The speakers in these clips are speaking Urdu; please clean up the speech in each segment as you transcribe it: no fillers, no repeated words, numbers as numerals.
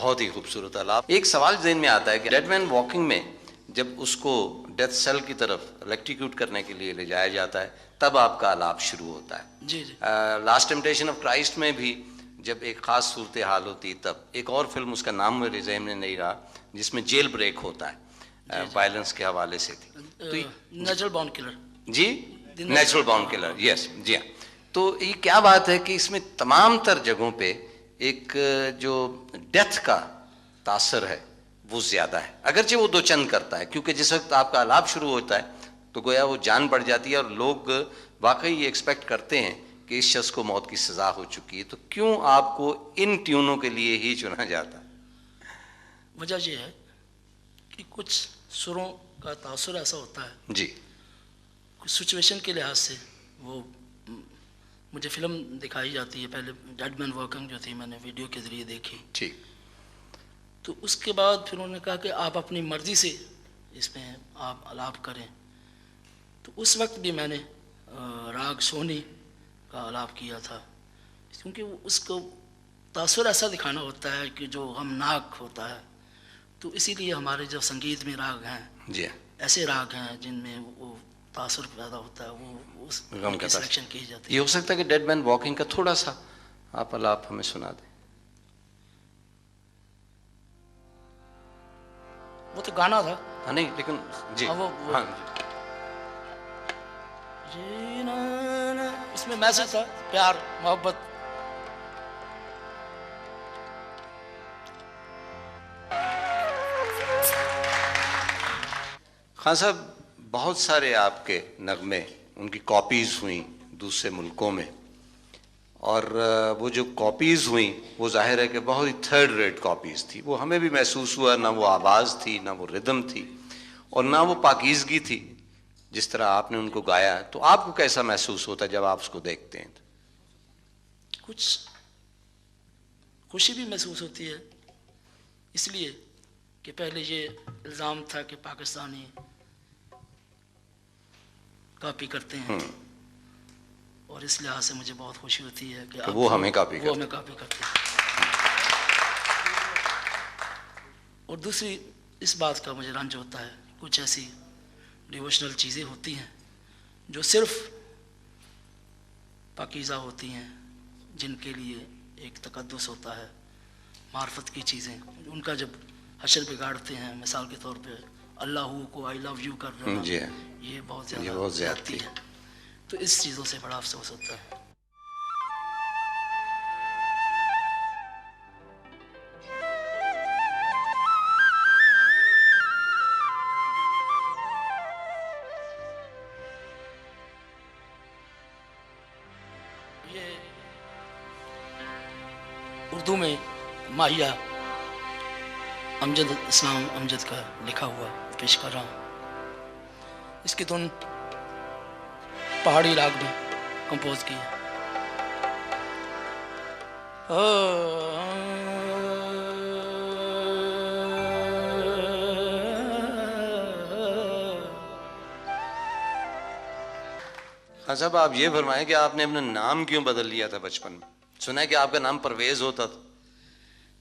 بہت ہی خوبصورت آلاپ. ایک سوال ذہن میں آتا ہے کہ ڈیڈ مین واکنگ میں جب اس کو ڈیتھ سیل کی طرف الیکٹریکیوٹ کرنے کے لیے لے جایا جاتا ہے تب آپ کا آلاپ شروع ہوتا ہے. جی جی. لاسٹ ٹیمپٹیشن آف کرائسٹ میں بھی جب ایک خاص صورتحال ہوتی ہے تب ایک اور فلم اس کا نام میرے ذہن میں نہیں رہا جس میں جیل بریک ہوتا ہے وائلنس کے حوالے سے تھی. Natural born colour. جی نیچرل بورن کلر. یس جی ہاں. تو یہ کیا بات ہے کہ اس میں تمام تر جگہوں پہ ایک جو ڈیتھ کا تاثر ہے وہ زیادہ ہے, اگرچہ وہ دو چند کرتا ہے, کیونکہ جس وقت آپ کا آلاپ شروع ہوتا ہے تو گویا وہ جان بڑھ جاتی ہے اور لوگ واقعی یہ ایکسپیکٹ کرتے ہیں کہ اس شخص کو موت کی سزا ہو چکی ہے. تو کیوں آپ کو ان ٹیونوں کے لیے ہی چنا جاتا ہے؟ وجہ یہ ہے کہ کچھ سروں کا تاثر ایسا ہوتا ہے جی کچھ سچویشن کے لحاظ سے. وہ مجھے فلم دکھائی جاتی ہے, پہلے ڈیڈ مین واکنگ جو تھی میں نے ویڈیو کے ذریعے دیکھی, ٹھیک. تو اس کے بعد پھر انہوں نے کہا کہ آپ اپنی مرضی سے اس میں آپ آلاپ کریں. تو اس وقت بھی میں نے راگ سونی کا آلاپ کیا تھا, کیونکہ اس کو تاثر ایسا دکھانا ہوتا ہے کہ جو غمناک ہوتا ہے. تو اسی لیے ہمارے جو سنگیت میں راگ ہیں جی ایسے راگ ہیں جن میں وہ تاثر پیدا ہوتا ہے, وہ اس غم کا سلیکشن کی جاتی ہے. یہ ہو سکتا ہے کہ ڈیڈ مین واکنگ کا تھوڑا سا آپ آلاپ ہمیں سنا دیں. وہ تو گانا تھا. ہاں نہیں لیکن جی ہاں اس میں میسج تھا پیار محبت. خان صاحب بہت سارے آپ کے نغمے ان کی کاپیز ہوئیں دوسرے ملکوں میں, اور وہ جو کاپیز ہوئیں وہ ظاہر ہے کہ بہت ہی تھرڈ ریٹ کاپیز تھی. وہ ہمیں بھی محسوس ہوا نہ وہ آواز تھی نہ وہ ردم تھی اور نہ وہ پاکیزگی تھی جس طرح آپ نے ان کو گایا. تو آپ کو کیسا محسوس ہوتا ہے جب آپ اس کو دیکھتے ہیں؟ کچھ خوشی بھی محسوس ہوتی ہے, اس لیے کہ پہلے یہ الزام تھا کہ پاکستانی کاپی کرتے ہیں, اور اس لحاظ سے مجھے بہت خوشی ہوتی ہے کہ وہ ہمیں کاپی کرتے ہیں. اور دوسری اس بات کا مجھے رنج ہوتا ہے کچھ ایسی ڈیووشنل چیزیں ہوتی ہیں جو صرف پاکیزہ ہوتی ہیں, جن کے لیے ایک تقدس ہوتا ہے, معرفت کی چیزیں, ان کا جب حشر بگاڑتے ہیں. مثال کے طور پہ اللہ کو آئی لو یو کر رہا, یہ بہت زیادہ زیادتی ہے. تو اس چیزوں سے بڑا افسوس ہوتا ہے. یہ اردو میں ماہیہ امجد اسلام امجد کا لکھا ہوا پیش کر رہا ہوں. اس کی دھن پہاڑی راگ میں کمپوز کی ہے. خان صاحب آپ یہ فرمائیں کہ آپ نے اپنا نام کیوں بدل لیا تھا بچپن میں؟ سنا ہے کہ آپ کا نام پرویز ہوتا تھا.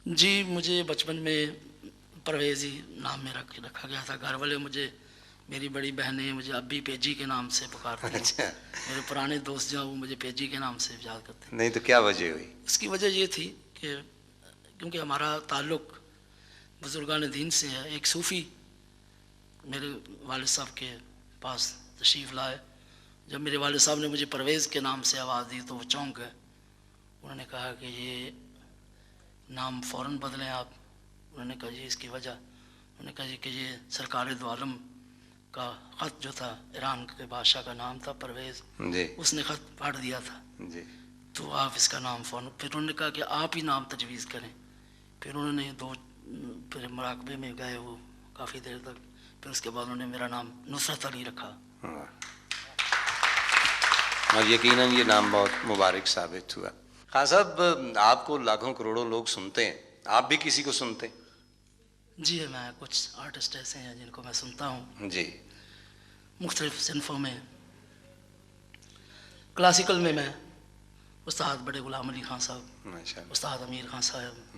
جی مجھے بچپن میں پرویز ہی نام میں رکھا گیا تھا. گھر والے مجھے, میری بڑی بہنیں مجھے اب بھی پیجی کے نام سے پکارتے ہیں. میرے پرانے دوست جو ہیں وہ مجھے پیجی کے نام سے یاد کرتے ہیں. نہیں تو کیا وجہ ہوئی؟ اس کی وجہ یہ تھی کہ کیونکہ ہمارا تعلق بزرگان دین سے ہے. ایک صوفی میرے والد صاحب کے پاس تشریف لائے. جب میرے والد صاحب نے مجھے پرویز کے نام سے آواز دی تو وہ چونک گئے. انہوں نے کہا کہ یہ نام فوراً بدلیں آپ. انہوں نے کہا جی اس کی وجہ, انہوں نے کہا جی کہ یہ سرکار دو عالم کا خط جو تھا, ایران کے بادشاہ کا نام تھا پرویز, اس نے خط پڑھ دیا تھا, تو آپ اس کا نام فوراً. پھر انہوں نے کہا کہ آپ ہی نام تجویز کریں. پھر انہوں نے پھر مراقبے میں گئے وہ کافی دیر تک. پھر اس کے بعد انہوں نے میرا نام نصرت علی رکھا. اور یقیناً یہ نام بہت مبارک ثابت ہوا. خان صاحب آپ کو لاکھوں کروڑوں لوگ سنتے ہیں, آپ بھی کسی کو سنتے ہیں؟ جی میں کچھ آرٹسٹ ایسے ہیں جن کو میں سنتا ہوں. جی مختلف صنفوں میں. کلاسیکل میں استاد بڑے غلام علی خان صاحب, استاد امیر خان صاحب,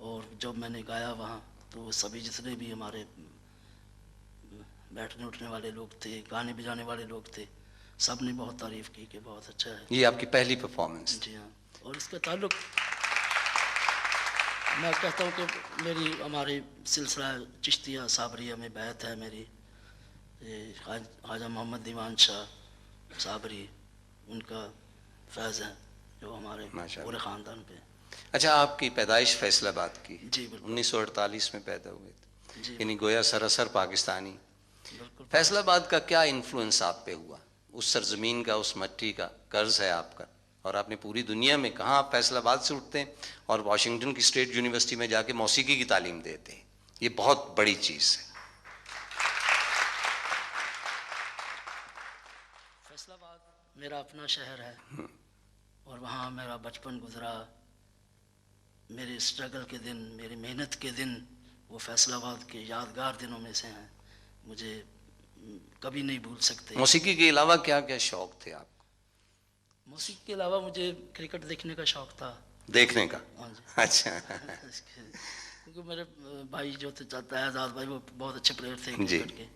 اور جب میں نے گایا وہاں تو سبھی جتنے بھی ہمارے بیٹھنے اٹھنے والے لوگ تھے, گانے بجانے والے لوگ تھے, سب نے بہت تعریف کی کہ بہت اچھا ہے. یہ آپ کی پہلی پرفارمنس؟ جی ہاں. اور اس کا تعلق میں کہتا ہوں کہ ہماری سلسلہ چشتیہ صابریہ میں بیعت ہے میری, خواجہ محمد دیوان شاہ صابری, ان کا فیض ہے جو ہمارے پورے خاندان پہ. اچھا, آپ کی پیدائش فیصل آباد کی؟ جی بالکل. 1948 میں پیدا ہوئے تھے, جی یعنی گویا سراسر پاکستانی. بالکل. فیصل آباد کا کیا انفلوئنس آپ پہ ہوا؟ اس سرزمین کا, اس مٹی کا قرض ہے آپ کا, اور آپ نے پوری دنیا میں کہاں آپ فیصل آباد سے اٹھتے ہیں اور واشنگٹن کی اسٹیٹ یونیورسٹی میں جا کے موسیقی کی تعلیم دیتے ہیں, یہ بہت بڑی چیز ہے. فیصل آباد میرا اپنا شہر ہے اور وہاں میرا بچپن گزرا. میرے اسٹرگل کے دن, میری محنت کے دن وہ فیصل آباد کے یادگار دنوں میں سے ہیں, مجھے کبھی نہیں بھول سکتے. موسیقی کے علاوہ کیا کیا شوق تھے آپ کو؟ موسیقی کے علاوہ مجھے کرکٹ دیکھنے کا شوق تھا. دیکھنے کا؟ ہاں جی. اچھا. کیونکہ میرے بھائی جو تھے, اعزاز بھائی, وہ بہت اچھے پلیئر تھے کرکٹ کے,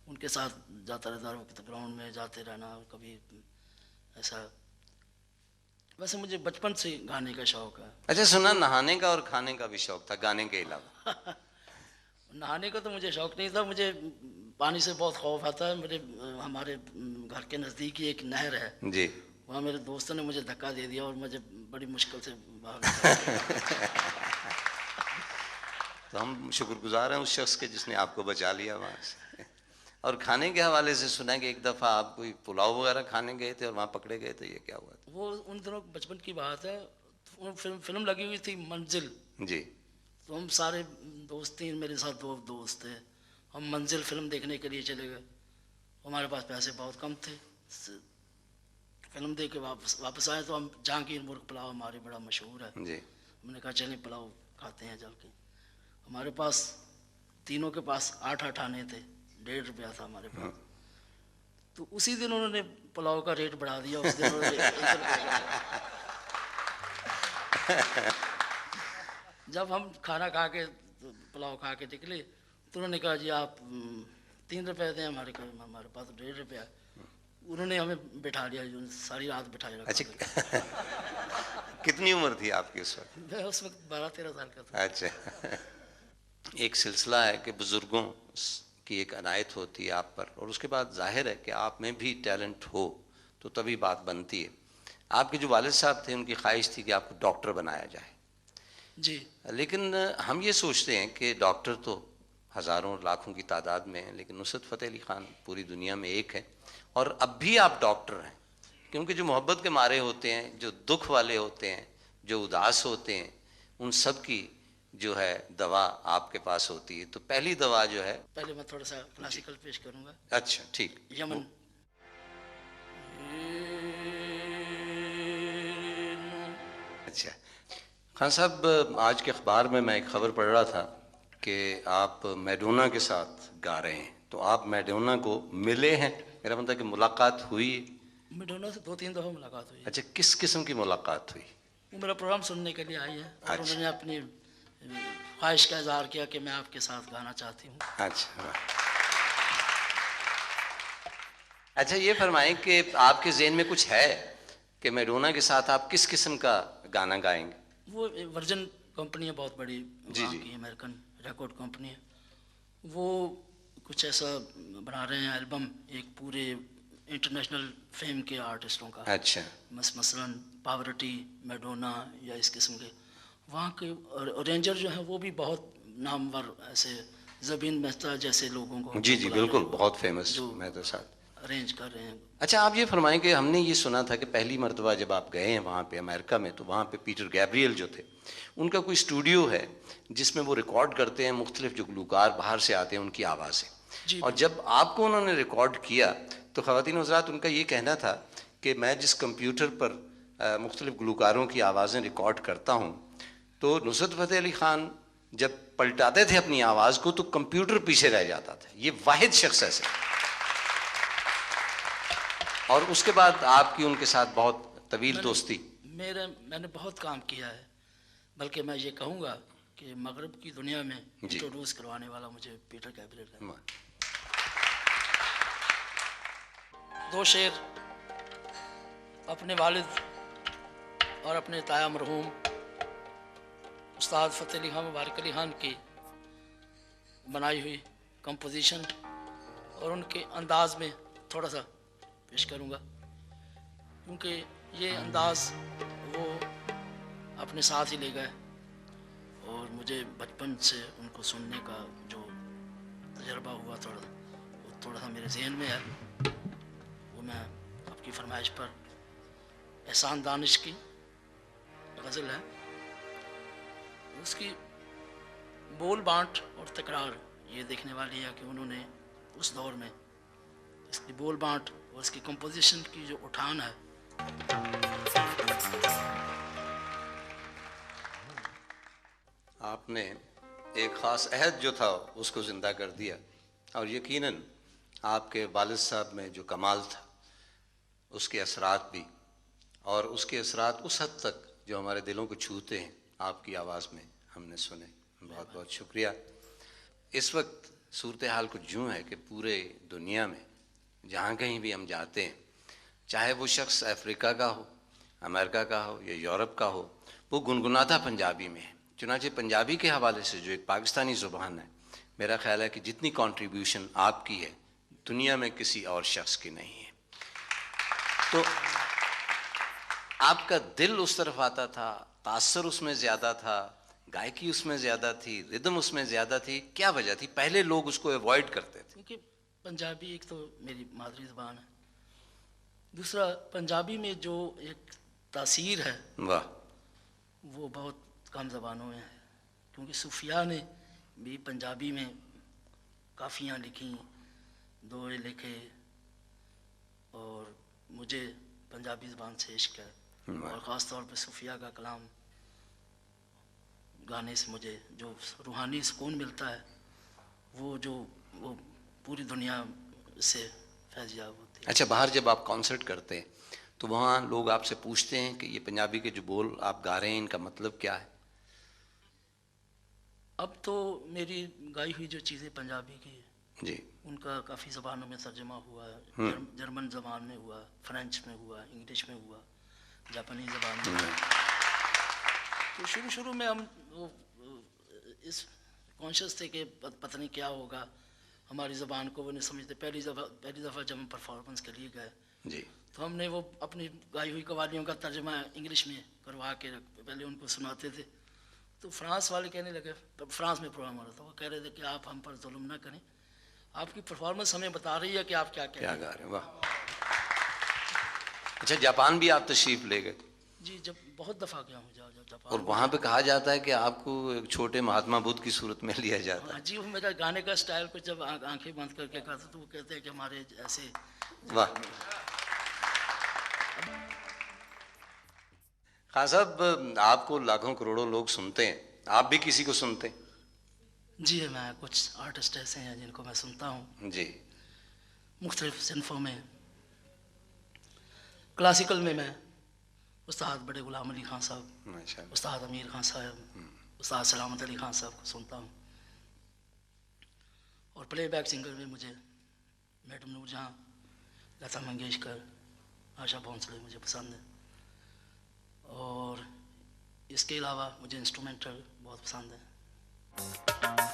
ان کے ساتھ جاتا رہتا, وقت گراؤنڈ میں جاتے رہنا. کبھی ایسا, ویسے مجھے بچپن سے گانے کا شوق ہے. اچھا, سنا نہانے کا اور کھانے کا بھی شوق تھا گانے کے علاوہ؟ نہانے کا تو مجھے شوق نہیں تھا, مجھے پانی سے بہت خوف آتا ہے. ہمارے گھر کے نزدیک ہی ایک نہر ہے جی, وہاں میرے دوستوں نے مجھے دھکا دے دیا اور مجھے بڑی مشکل سے باہر. تو ہم شکر گزار ہیں اس شخص کے جس نے آپ کو بچا لیا وہاں سے. اور کھانے کے حوالے سے سنا کہ ایک دفعہ آپ کوئی پلاؤ وغیرہ کھانے گئے تھے اور وہاں پکڑے گئے تھے, یہ کیا ہوا تھا؟ وہ ان دنوں بچپن کی بات ہے, فلم لگی ہوئی تھی منزل. جی. تو ہم سارے دوست تھے, میرے ساتھ 2 دوست تھے, ہم منزل فلم دیکھنے کے لیے چلے گئے. ہمارے پاس پیسے بہت کم تھے. فلم دیکھ کے واپس آئے تو ہم جہانگیر مرغ پلاؤ ہمارے بڑا مشہور ہے. جی. ہم نے کہا چلیں پلاؤ کھاتے ہیں چل کے. ہمارے پاس تینوں کے پاس 8 آنے تھے, 1.5 روپیہ تھا ہمارے پاس. تو اسی دن انہوں نے پلاؤ کا ریٹ بڑھا دیا. اس دن انہوں نے جب ہم کھانا کھا کے پلاؤ کھا کے نکلے تو انہوں نے کہا جی آپ 3 روپے دیں, ہمارے پاس 1.5 روپیہ. انہوں نے ہمیں بٹھا لیا, ساری رات بٹھائے رکھا. اچھا, کتنی عمر تھی آپ کی اس وقت؟ میں اس وقت 12-13 سال کا تھا. اچھا. ایک سلسلہ ہے کہ بزرگوں کی ایک عنایت ہوتی ہے آپ پر, اور اس کے بعد ظاہر ہے کہ آپ میں بھی ٹیلنٹ ہو تو تبھی بات بنتی ہے. آپ کے جو والد صاحب تھے ان کی خواہش تھی کہ آپ کو ڈاکٹر بنایا جائے. جی. لیکن ہم یہ سوچتے ہیں کہ ڈاکٹر تو ہزاروں لاکھوں کی تعداد میں ہیں, لیکن نصرت فتح علی خان پوری دنیا میں ایک ہے, اور اب بھی آپ ڈاکٹر ہیں. کیونکہ جو محبت کے مارے ہوتے ہیں, جو دکھ والے ہوتے ہیں, جو اداس ہوتے ہیں, ان سب کی جو ہے دوا آپ کے پاس ہوتی ہے. تو پہلی دوا جو ہے, پہلے میں تھوڑا سا کلاسیکل پیش کروں گا. اچھا ٹھیک. یمن. اچھا خان صاحب, آج کے اخبار میں ایک خبر پڑھ رہا تھا کہ آپ میڈونا کے ساتھ گا رہے ہیں, تو آپ میڈونا کو ملے ہیں؟ میرا مطلب کہ ملاقات ہوئی؟ میڈونا سے 2-3 دفعہ ملاقات ہوئی. اچھا, کس قسم کی ملاقات ہوئی؟ وہ میرا پروگرام سننے کے لیے آئی ہے اور انہوں نے اپنی خواہش کا اظہار کیا کہ میں آپ کے ساتھ گانا چاہتی ہوں. اچھا. اچھا یہ فرمائیں کہ آپ کے ذہن میں کچھ ہے کہ میڈونا کے ساتھ آپ کس قسم کا گانا گائیں گے؟ وہ ورجن کمپنی ہے بہت بڑی, جی کی امریکن ریکارڈ کمپنی ہے. وہ کچھ ایسا بنا رہے ہیں البم ایک پورے انٹرنیشنل فیم کے آرٹسٹوں کا. اچھا. مثلاً پاورٹی, میڈونا یا اس قسم کے. وہاں کے ارینجر جو ہیں وہ بھی بہت نامور, ایسے زبین مہتا جیسے لوگوں کو. جی جی بالکل, بہت فیمس مہتا صاحب ارینج کر رہے ہیں. اچھا آپ یہ فرمائیں کہ ہم نے یہ سنا تھا کہ پہلی مرتبہ جب آپ گئے ہیں وہاں پہ امریکہ میں, تو وہاں پہ پیٹر گیبریل جو تھے ان کا کوئی اسٹوڈیو ہے جس میں وہ ریکارڈ کرتے ہیں مختلف جو گلوکار باہر سے آتے ہیں ان کی آوازیں. جی. اور جب آپ کو انہوں نے ریکارڈ کیا تو خواتین حضرات ان کا یہ کہنا تھا کہ میں جس کمپیوٹر پر مختلف گلوکاروں کی آوازیں ریکارڈ کرتا ہوں تو نصرت فتح علی خان جب پلٹاتے تھے اپنی آواز کو تو کمپیوٹر پیچھے رہ جاتا تھا. یہ واحد شخص ایسے. اور اس کے بعد آپ کی ان کے ساتھ بہت طویل دوستی. میں نے بہت کام کیا ہے, بلکہ میں یہ کہوں گا کہ مغرب کی دنیا میں انٹروڈیوس کروانے والا مجھے پیٹر گیبریل ہے. 2 شعر اپنے والد اور اپنے تایا مرحوم استاد فتح علی خان مبارک علی خان کی بنائی ہوئی کمپوزیشن اور ان کے انداز میں تھوڑا سا پیش کروں گا، کیونکہ یہ انداز وہ اپنے ساتھ ہی لے گئے اور مجھے بچپن سے ان کو سننے کا جو تجربہ ہوا تھوڑا سا میرے ذہن میں ہے. وہ میں آپ کی فرمائش پر احسان دانش کی غزل ہے، اس کی بول بانٹ اور تکرار یہ دیکھنے والی ہے کہ انہوں نے اس دور میں اس کی بول بانٹ اور اس کی کمپوزیشن کی جو اٹھان ہے. آپ نے ایک خاص عہد جو تھا اس کو زندہ کر دیا، اور یقیناً آپ کے والد صاحب میں جو کمال تھا اس کے اثرات بھی، اور اس کے اثرات اس حد تک جو ہمارے دلوں کو چھوتے ہیں آپ کی آواز میں ہم نے سنے. بہت بہت شکریہ. اس وقت صورتحال کچھ یوں ہے کہ پورے دنیا میں جہاں کہیں بھی ہم جاتے ہیں، چاہے وہ شخص افریقہ کا ہو، امریکہ کا ہو یا یورپ کا ہو، وہ گنگناتا پنجابی میں ہے. چنانچہ پنجابی کے حوالے سے جو ایک پاکستانی زبان ہے، میرا خیال ہے کہ جتنی کنٹریبیوشن آپ کی ہے دنیا میں کسی اور شخص کی نہیں ہے. تو آپ کا دل اس طرف آتا تھا، تاثر اس میں زیادہ تھا، گائکی اس میں زیادہ تھی، ردم اس میں زیادہ تھی. کیا وجہ تھی؟ پہلے لوگ اس کو ایوائڈ کرتے تھے. کیونکہ پنجابی ایک تو میری مادری زبان ہے، دوسرا پنجابی میں جو ایک تاثیر ہے واہ، وہ بہت کم زبانوں میں ہے. کیونکہ صوفیاء نے بھی پنجابی میں کافیاں لکھیں، دوہے لکھے، اور مجھے پنجابی زبان سے عشق ہے، اور خاص طور پہ صوفیاء کا کلام گانے سے مجھے جو روحانی سکون ملتا ہے وہ پوری دنیا سے فیضیاب ہوتی ہے. اچھا، باہر جب آپ کانسرٹ کرتے ہیں تو وہاں لوگ آپ سے پوچھتے ہیں کہ یہ پنجابی کے جو بول آپ گا رہے ہیں ان کا مطلب کیا ہے؟ اب تو میری گائی ہوئی جو چیزیں پنجابی کی جی، ان کا کافی زبانوں میں ترجمہ ہوا ہے. جرمن زبان میں ہوا، فرینچ میں ہوا، انگلش میں ہوا، جاپانی زبان میں ہوا. تو شروع میں ہم اس کانشیس تھے کہ پتہ نہیں کیا ہوگا، ہماری زبان کو وہ نہیں سمجھتے. پہلی دفعہ جب ہم پرفارمنس کے لیے گئے جی، تو ہم نے وہ اپنی گائی ہوئی قوالیوں کا ترجمہ انگلش میں کروا کے پہلے ان کو سناتے تھے. تو فرانس والے کہنے لگے، فرانس میں پروگرام ہو رہا تھا، وہ کہہ رہے تھے کہ آپ ہم پر ظلم نہ کریں، آپ کی پرفارمنس ہمیں بتا رہی ہے کہ آپ کیا گا رہے ہیں. واہ. اچھا، جاپان بھی آپ تشریف لے گئے؟ جی، جب بہت دفعہ گیا ہوں جاپان. اور وہاں پہ کہا جاتا ہے کہ آپ کو ایک چھوٹے مہاتما بدھ کی صورت میں لیا جاتا ہے. ہاں جی، وہ میرا گانے کا سٹائل کچھ جب آنکھیں بند کر کے کہا تو وہ کہتے ہیں کہ ہمارے ایسے. واہ. خان صاحب، آپ کو لاکھوں کروڑوں لوگ سنتے ہیں، آپ بھی کسی کو سنتے ہیں؟ جی، میں کچھ آرٹسٹ ایسے ہیں جن کو میں سنتا ہوں جی. مختلف صنفوں میں. کلاسیکل میں استاد بڑے غلام علی خان صاحب، ماشاء اللہ. استاد امیر خان صاحب، استاد سلامت علی خان صاحب کو سنتا ہوں. اور پلے بیک سنگر میں مجھے میڈم نور جہاں، لتا منگیشکر، آشا بھونسلے مجھے پسند ہے. اور اس کے علاوہ مجھے انسٹرومنٹل بہت پسند ہے.